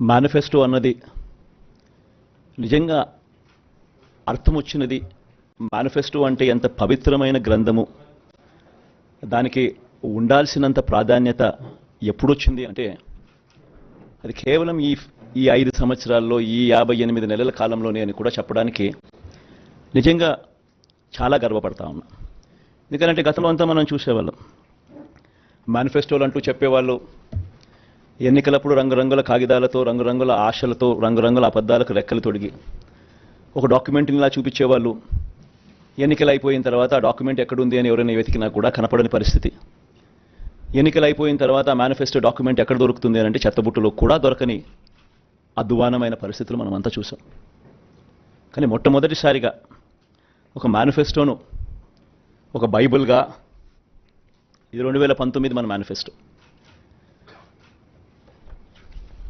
Manifesto అన్నది నిజంగా అర్థం వచ్చినది. మేనిఫెస్టో అంటే ఎంత పవిత్రమైన గ్రంథము, దానికి ఉండాల్సినంత ప్రాధాన్యత ఎప్పుడొచ్చింది అంటే అది కేవలం ఈ 5 సంవత్సరాల్లో, ఈ 58 నెలల కాలంలోనే అని కూడా చెప్పడానికి నిజంగా చాలా గర్వపడతా ఉన్నా. ఎందుకంటే గతంలో అంతా మనం చూసేవాళ్ళం, మేనిఫెస్టోలు అంటూ చెప్పేవాళ్ళు ఎన్నికలప్పుడు రంగురంగుల కాగితాలతో, రంగురంగుల ఆశలతో, రంగురంగుల అబద్ధాలకు రెక్కలు తొడిగి ఒక డాక్యుమెంట్ని ఇలా చూపించేవాళ్ళు. ఎన్నికలు అయిపోయిన తర్వాత ఆ డాక్యుమెంట్ ఎక్కడుంది అని ఎవరైనా వెతికినా కూడా కనపడని పరిస్థితి. ఎన్నికలు అయిపోయిన తర్వాత మేనిఫెస్టో డాక్యుమెంట్ ఎక్కడ దొరుకుతుంది అని అంటే చెత్తబుట్టలో కూడా దొరకని అధ్వానమైన పరిస్థితులు మనం అంతా చూసాం. కానీ మొట్టమొదటిసారిగా ఒక మేనిఫెస్టోను ఒక బైబిల్గా, ఇది 2019 మన మేనిఫెస్టో,